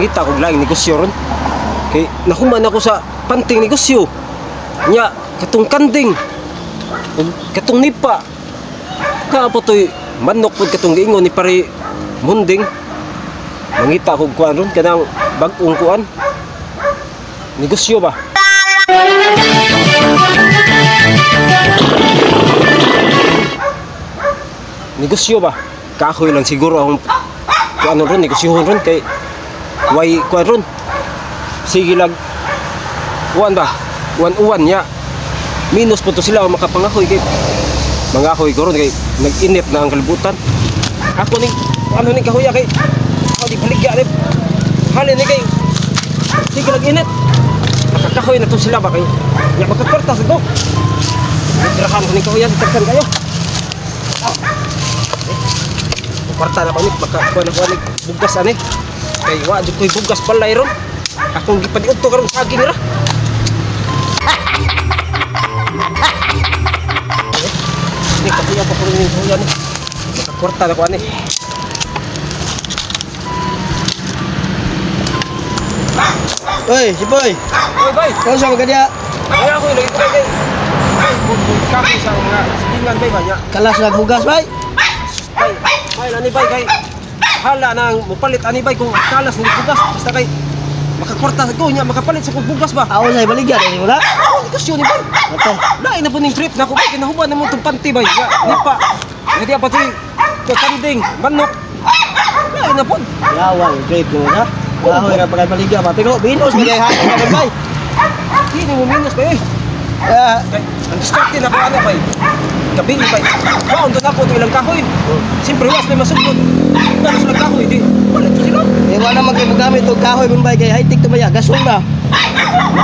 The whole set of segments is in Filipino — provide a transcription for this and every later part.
mangita ko laing negosyo ron. Kay nahuman ako sa panting negosyo. Nya katong kanding ug katong nipa. Kaapo toy manok pud katong giingon ni pare Munding. Mangita ko kuan ron kanang bag-ong kuan. Negosyo ba? Negosyo ba? Kahoy lang siguro akong kuan ron, negosyohon ron kay way kuan ron. Sige lang kuan ba? Uwan nya. Minus po to sila makapangahoy kay mangahoy ko ron kay nag-init na ang kalibutan. Ako ning ano ning kahoy kay ako di baligya ni. Halin ni kay sige lang init. Makakahoy na to sila ba kay nya magkakwarta sa ko. Dirahan ko ning kahoy tagkan kayo. Kwarta na pa ni makakuha na ko ni bugas ani. Kay wa jud koy bugas palay ron. Akong gipadiud to karon saging ra. Ni kapiya pa puro ning kahoy ni. Makakwarta na ko ani. Oi, si Boy. Oy, bay. Kau sama ka dia? Ay ako lagi kay. Ay, kapi sa nga singan bay ba nya. Kalas na bugas, bay. Bay, ani bay kay. Hala nang mupalit ani bay kung kalas ni bugas basta kay makakwarta ko nya makapalit sa kung bugas ba. Ako sa baligya ni wala. Negosyo ni bay. Ato. Lain na po ning trip na ko kay kinahuban na mo tong panty bay. Ni pa. Hindi pa toy kanding manok. Lain na po. Lawang trip mo na. Ako ra pa baligya ba. Pero binos mo kay hapon na bay. Hindi mo minus bay. Ang diskarte na ba ana bay? Gabi bay. Waon to na ko ilang kahoy. Siyempre was na masugod. Wala sila kahoy di. Wala to sila. Eh wala man kay magamit og kahoy mun bay kay high-tech to baya gasol na.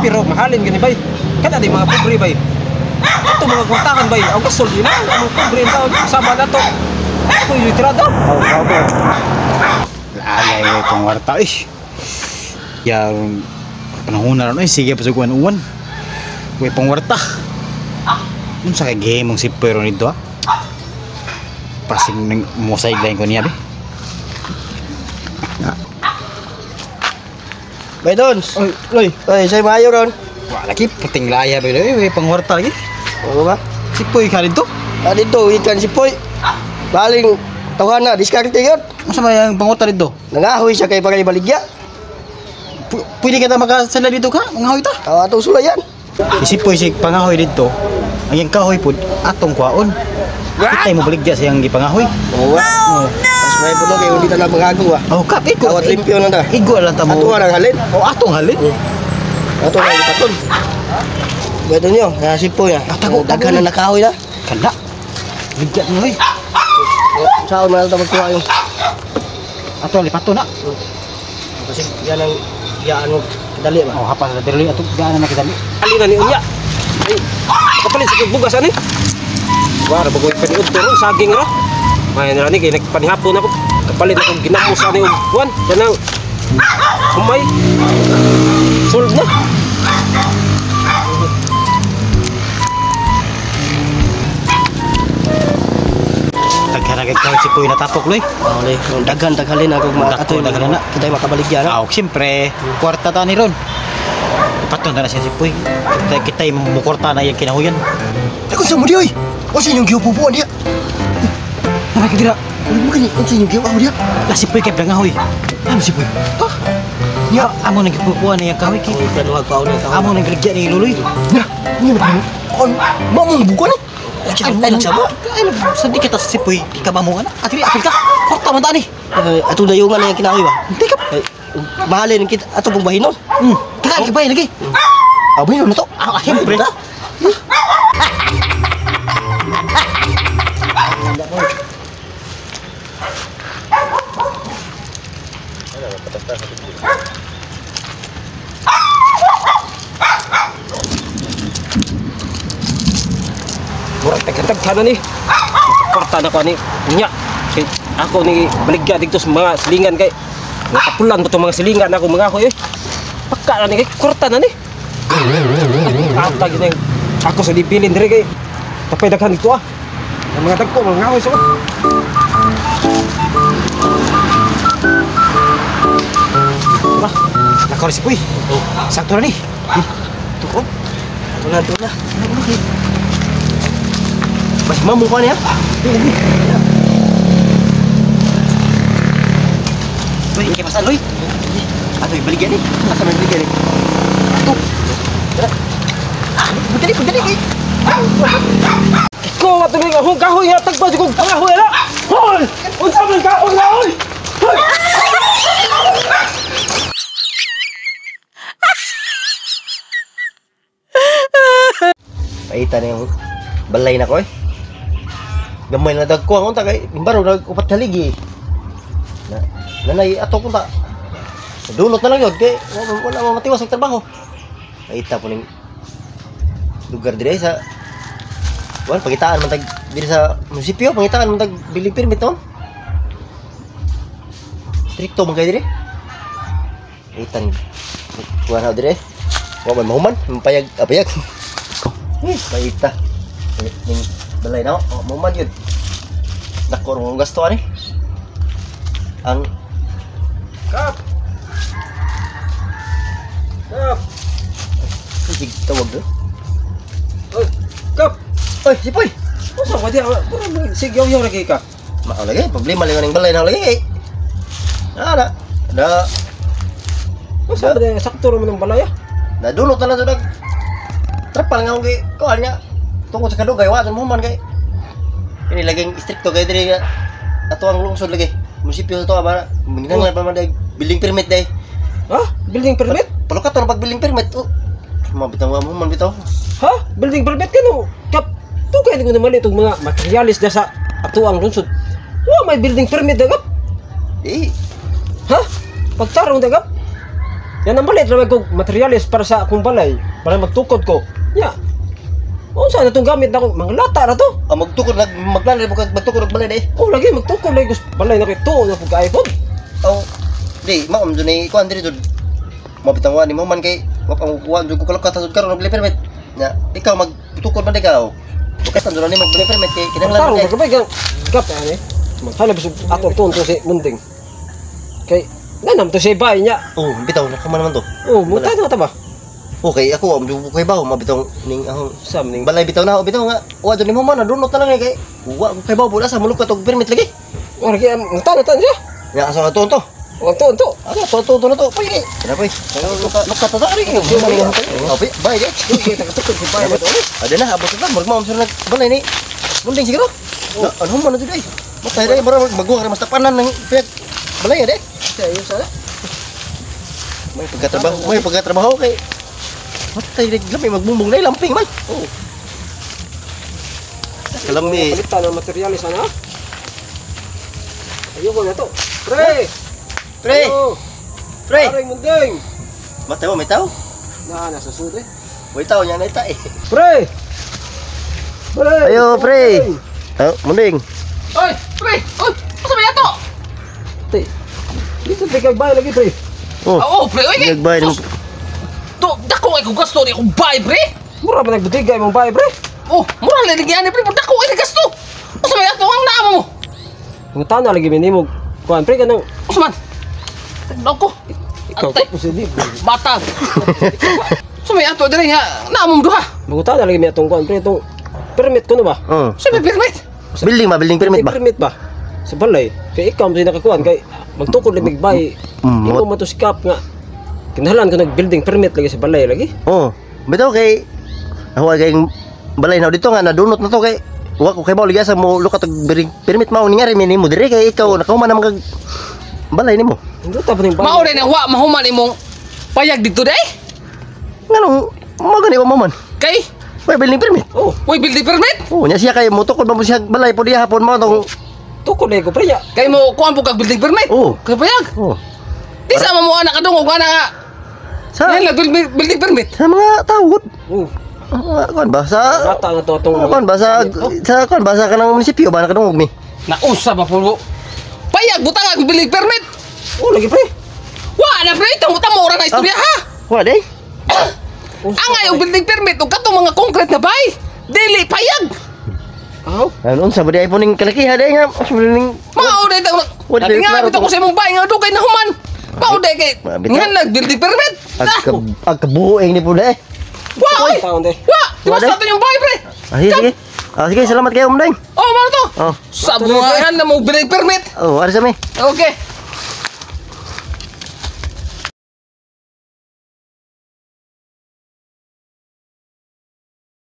Pero mahalin gani bay. Kada di mga pobre bay. Ito mga kwartahan bay. Ang gasol din na. Ang pobre taon sama na to. Ito yung litrado. Alay way pangwarta ish. Yang panahon na ron ay sige pasukuan uwan. Way pangwarta. Unsa kay game mong sipero nito ha? Pasing nang mosay lain ko niya be. Bay Dons. Oy, say maayo ron. Wa lagi puting laya be way pangwarta lagi. Oo ba? Sipoy ka dito. Dito ikan si Boy. Baling tawhan na diskarte yun. Unsa may ang pangwarta dito? Nangahoy siya kay pagay baligya. Pwede kita makasala dito ka? Mangahoy ta. Atong sulayan. Isipoy si pangahoy dito. Ang yang kahoy pud atong kwaon. Kitay mo baligya sa yang gipangahoy. Oo ba? Mas may puno kay uli na magago ah. Oh, kapit ko. Awat limpyo na ta. Igo lang ta mo. Ato ang halin. Oh, atong halin. Ato ang ipaton. Pwede nyo, si Boy ah. Daghan na nakahoy na. Kada. Ligya mo hoy. Saan na ito magkuha yung Ato lipato na. kasi yan ang yaan mo dali ba? Oh, hapa sa diri ato gaana na kidali. Ali na ni unya. Ay, kapalit sa bugas ani. Wala bagoy pa ni ron saging ra. May nani kay nagpanihapon ako. Kapalit ako ginamos ani og buwan. Kanang humay. Solve na. Taghanagay ka si Puy natapok loy. Ole, daghan halin ako ato daghan na. Kita makabaligya na. Ah, siyempre, kwarta ta ni ron. Paton na siya si Puy. Kita mo kwarta na yung kinahuyan. Ako sa mo di oy. O sa inyong giupupuan diya. Nakakidira. Ano kani? O sa inyong giupupuan diya. Lah si Puy kay bangahoy. Ano si Boy? Ha? Ya, amo nagpupuan na yung kahoy ki. Kanuhag pa ulit ako. Amo nagligya ni Luloy. Na, ni ba? On, mamong buko ni. Ay nagsama. Ay, sandi kita si Puy. Ikabamo nga na. At apil ka. Kwarta man tani. Ato dayungan na yung kinahoy ba? Hindi ka. Mahalin kita ato pong bahinon. Kaya kibay lagi. Bahinon na to. Ah, siyempre. Murag tagtag ni. Kwarta na ko ani. Unya. Kay ako ni baligya dito sa mga silingan kay natapulan ba itong mga silingan ako mga hoy. Pagka na ni kay kwarta na ni. Ata gini ako sa dipilin diri kay tapay daghan dito ah. Ang mga dagko mga hoy so. Wah. Ikaw rin si Puy. Sakto na ni. Tuko. Ito na. Mas mamukha niya. Uy, kaya pasan, Loy. Ato, baligyan eh. Asa may baligyan eh. Ito. Tara. Pagdali. Ikaw nga tuloy nga, hong kahoy nga, tagpa si kong kahoy na! Hoy! Unsa man kahoy na, hoy! Hoy! Paita na yung balay na ko eh. Gamay na dagko ang unta kay baro nag-upat haligi. Nanay ato ko ta. Dulot na lang yun kay wala matiwas ang trabaho. Paita po ning lugar dire sa pangitaan man tag dire sa munisipyo, pangitaan man tag building permit to. Stricto man kay dire. Itan kuha na dire. Wa man mahuman, payag apayag. Paita. Ning balay na mahuman yun. Dako ang gasto ani. Ang Kap! Kap! sig tawag do. Hoy! Kap! Oy, si Poy. Unsa ka diya? Sigyaw-yaw lagi ka. Mao lagi, problema lang ning balay na lagi. Na. Unsa ba diya? Sakto naman ng balaya? Nadulot na lang to dag. Trapal nga kay kuan niya. Tungkol sa kadugay wa mo man kay. Ini laging stricto kay diri ato ang lungsod lagi. Munisipyo to ba? Minanglan pa man day building permit day. Ha? Building permit? Palukat to pag building permit. Oh. Mabitaw mo man bitaw. Ha? Building permit kano? Kap, tugay ko naman itong mga materialis da sa ato ang lungsod. Wa may building permit dagap. Eh, Ha? Pagtarong dagap. Yan ang balit rawag kog materialis para sa akong balay, para magtukod ko. Ya. Unsa na tong gamit nako? Mga lata ra to. magtukod maglalay mo kag magtukod og balay day. Oh, lagi magtukod lagi ko sa balay na kay tuo na pag iPhone. Oh, di maam dun ni kuan diri dun. Mabitaw ni mo man kay wa pa kuha jud ko kalukat jud karon og building permit. Ya, ikaw magtukod man ikaw. Bukas dun ni mag building permit kay kinahanglan Tarong kay. magkabay gang gap ani. Maghalab sa ato to si Munding. Kay nanam to si bay niya. Oh, bitaw na man naman to. Oh, muta na ta ba? Okay, ako am dugo kay bawo mabitaw ning ahong Sam ning balay bitaw na bitaw nga. Wa jud ni mo man nadunot na lang kay. Wa kay bawo pula sa mulukat og permit lagi. ora kay muta na ta siya. Ya asa to to. Oh, to. Ano to na to. Pay. Kaya pay. Lukat ta ari. Oh, bay di. Tukod si bay na to. Ada na abot ta murag mo sa balay ni. Munding siguro. Ano man jud ay. Matay day mura magwa ka mas tapanan ng balay de. Sayo sa. May pagkatrabaho kay. Matay day lamay magbumbong day lamping man. Oh. Kalami. Palitan ng materialis ana. Ayoko na to. Pre! Pre. Ano? Pre. Aray Munding. Matay mo may tao. Nasa sude. May tao niya na ita eh. Pre! Pre! Ayo, pre. Oh, munding. Oy, pre! Oy, asa ba yato? Te. Dito tigag bay lagi pre. Oh. Oo, pre, oy. Nagbay ng To, dako ay kung gasto ni akong bay, pre. Mura ba nagbutigay mong bay pre? Oh, mura lang ligyan ni pre, dako ay gasto. Asa ba yato ang naamo mo? Ang tana lagi minimog. Kuan pre kanang Asa man? Dako. ikaw Atay. ko posible. Batag. Asa ba yato diri nga naamo mo duha? Magutana lagi mi atong kuan pre itong permit ko no ba? Sa permit. building permit ba? Permit ba? Sa balay. Kay ikaw mo nakakuan kay magtukod libig bay. Ikaw mo to sikap nga. Kinahanglan ko nag-building permit lagi sa balay lagi. Oh, bitaw kay ako kay balay na dito nga nadunot na to kay wa ko kay bawo ligasa mo lukat og permit mao ni nga rin nimo dire kay ikaw nakahuman na mag balay nimo. Hindi ta pa ning balay. Mao rin ang wa mahuman imong payag dito day. Nganong magani ba maman? Kay, May building permit. Oh, oy building permit. Oh, nya siya kay mo tukod ba mo siya balay po diha hapon mo tong tukod lagi ko pre ya. Kay mo kuan po kag building permit. Oh. Kay payag. oh. Di sama mo anak kadungog ana nga. Sa Yan lang building permit. sa mga tawod. Oh, Kuan ba sa bata na to tong kuan ba sa kuan ba sa kanang munisipyo ba nakadungog mi? Nausa ba po? Payag butang ang building permit. Oh, lagi pre. Wa na pre, tamo ora na istorya ha. Wa day. Ang ayaw building permit ug katong mga concrete na bay. Dili payag. Aw, Ano sa badi iPhone ning kalakiha day nga ning Mao day ta. Wala Dati din nga klaro bitaw ko to. sa imong bay nga dugay na human. Pao de kay Mabitaw. nga nag-building permit. Agkabuing ni po na eh. Wa oy. Taon de. Wa, di ba Wa, sa ato yung bahay pre? Sige. Sige, salamat kayo, Om Deng. Oh, mano to. Oh, Sa buhayan na mo building permit. oh, aris kami. Okay.